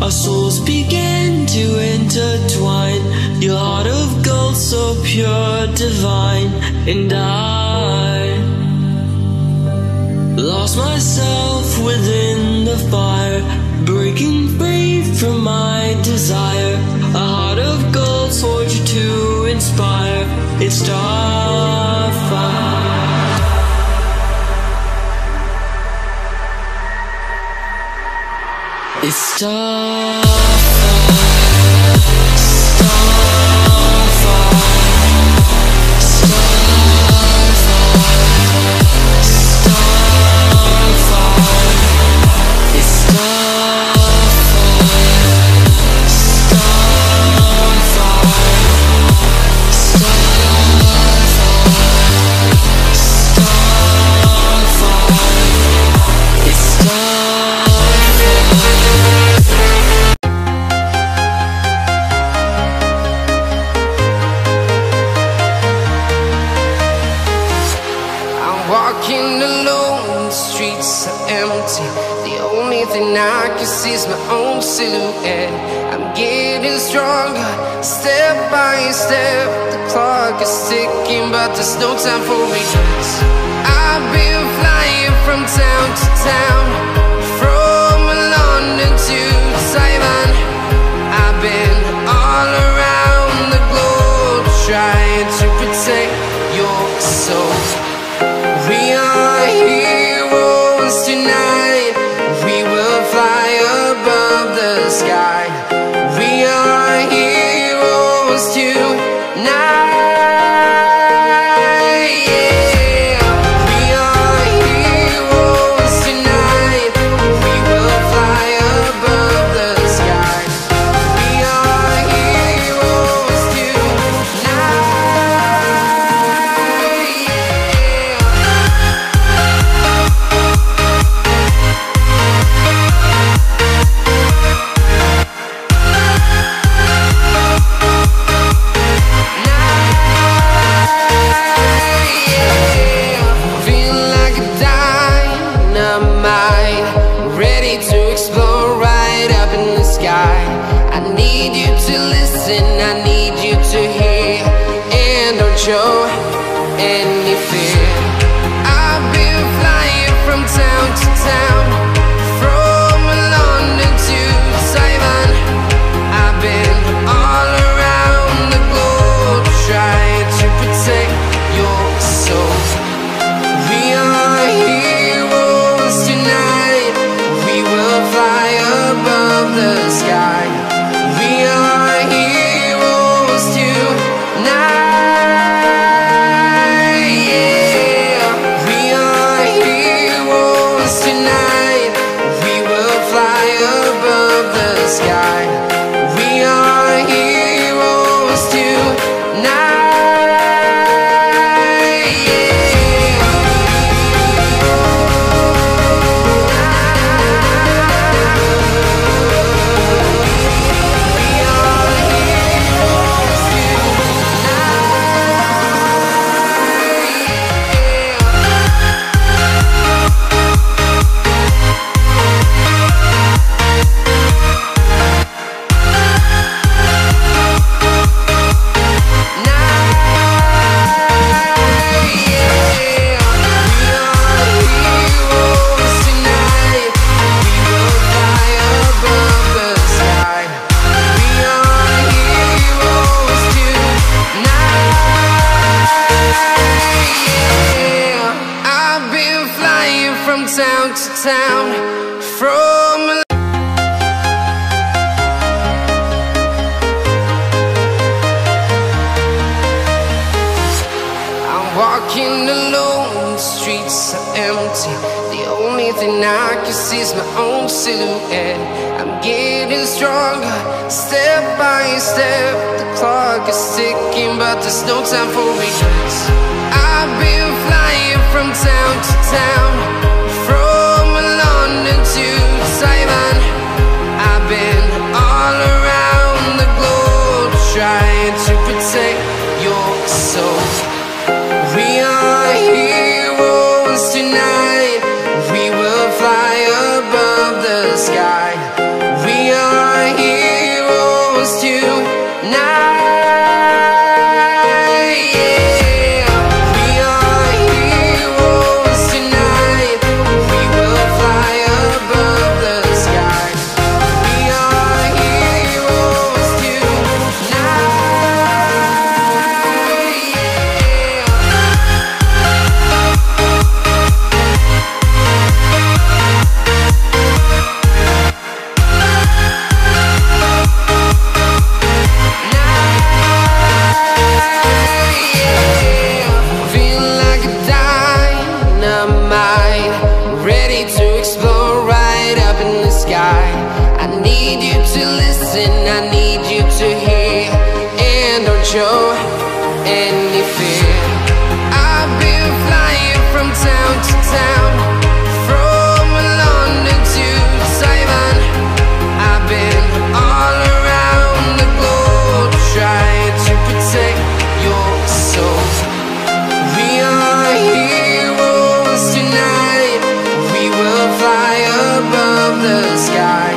our souls began to intertwine. Your heart of gold, so pure, divine. And I lost myself within the fire, breaking free from my desire. A heart of gold forged to inspire. It's starfire. It's starfire. Walking alone, the streets are empty. The only thing I can see is my own silhouette. I'm getting stronger, step by step. The clock is ticking, but there's no time for regrets. I've been flying from town to town, from London to Taiwan. I've been all around the globe, trying to protect your soul. We are heroes tonight. We will fly above the sky. We are heroes tonight. Yeah. We are heroes tonight. We will fly above the sky. We are heroes tonight. I need you to listen, I need you to hear, and don't show any fear. I've been flying from town to town, from London to Taiwan. I've been all around the globe, trying to protect your soul. We are heroes tonight. We will fly above the sky. We are heroes tonight. Yeah. We are heroes tonight. We will fly above the sky. We are heroes tonight. Town to town, from I'm walking alone, the streets are empty. The only thing I can see is my own silhouette. I'm getting stronger, step by step. The clock is ticking, but there's no time for regrets. I've been flying from town to town, from London to Taiwan. I've been all around the globe, trying to protect your soul. We are heroes tonight. We will fly above the sky. We are to listen, I need you to hear, and don't show any fear. I've been flying from town to town, from London to Taiwan. I've been all around the globe trying to protect your soul. We are heroes tonight, we will fly above the sky.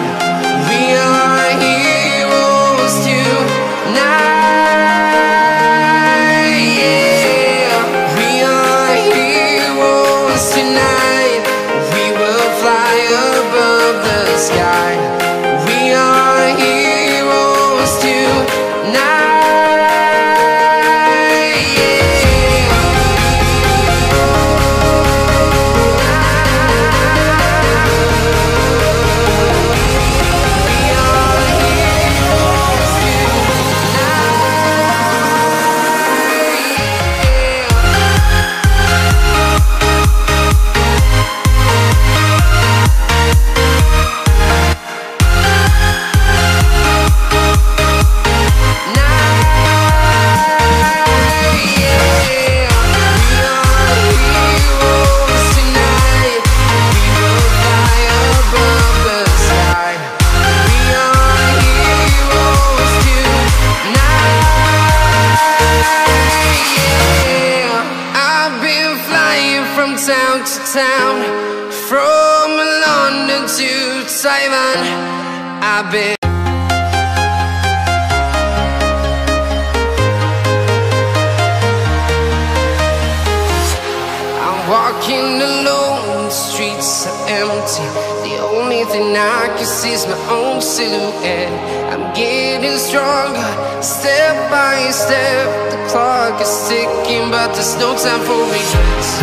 We are heroes tonight, yeah. We are heroes tonight, we will fly above the sky. We are heroes tonight, yeah. We are heroes town to town, from London to Taiwan. I've been walking alone, the streets are empty. The only thing I can see is my own silhouette. I'm getting stronger, step by step. The clock is ticking, but there's no time for regrets.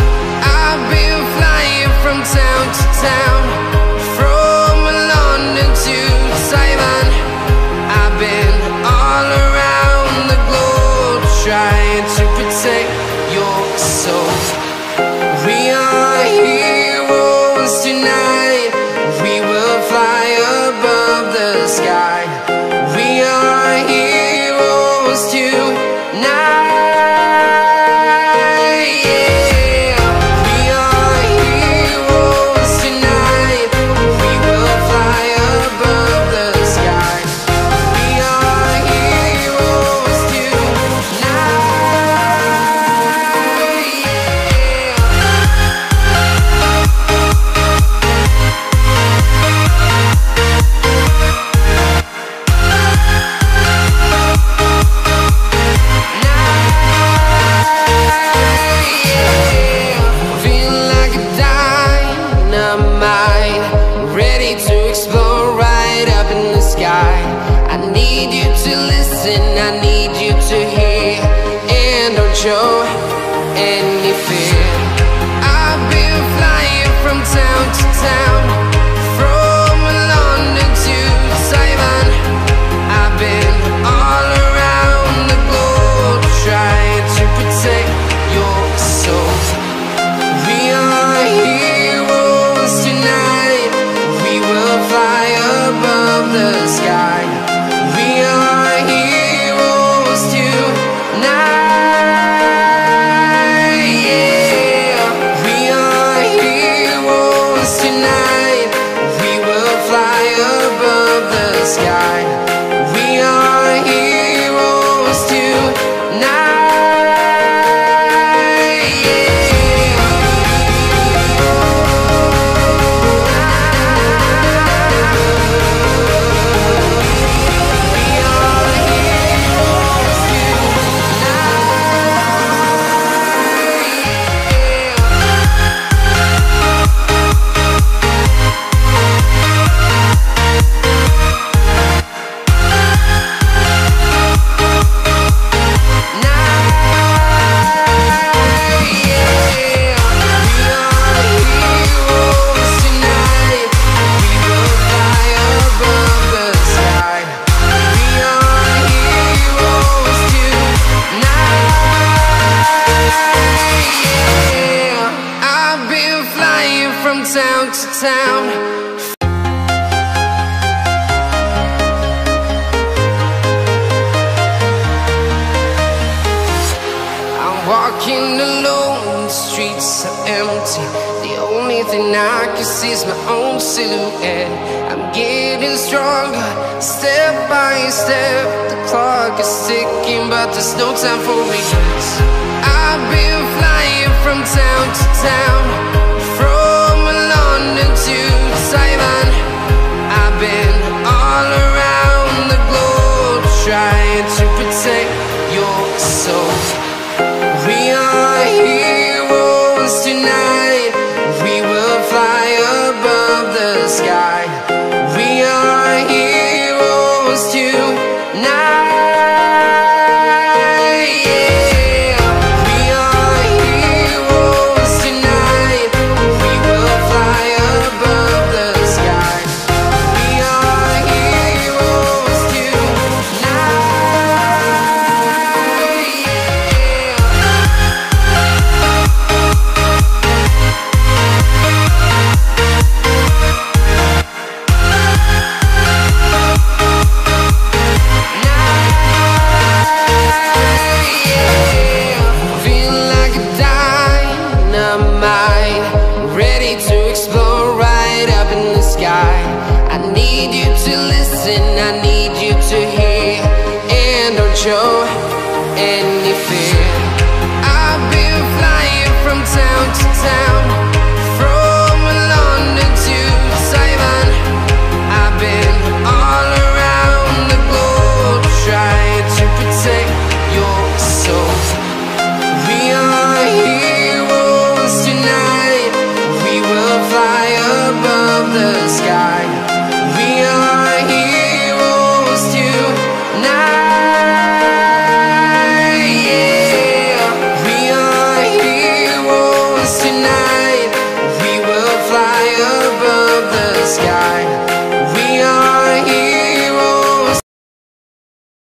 I've been flying from town to town, from London to Taiwan. I've been all around the globe trying to protect your soul. We are heroes tonight, we will fly above the sky. We are heroes tonight, yeah. We are heroes tonight, we will fly above the sky. We are heroes tonight, yeah. I need you to listen, I need you to hear, and don't show any fear. I've been flying from town to town, from London to Taiwan. I've been all around the globe trying to protect your soul. We are heroes tonight, we will fly above the sky. We are heroes tonight, yeah. I can see is my own silhouette. I'm getting stronger, step by step. The clock is ticking, but there's no time for regrets. I've been flying from town to town, from London to Taiwan. I've been all around the globe, trying to protect your soul. We are heroes tonight. We will fly above the sky. We are heroes tonight. Yeah. We are heroes tonight. We will fly above the sky. We are heroes tonight. Feel like a dynamite, ready to explode right up in the sky. I need you to listen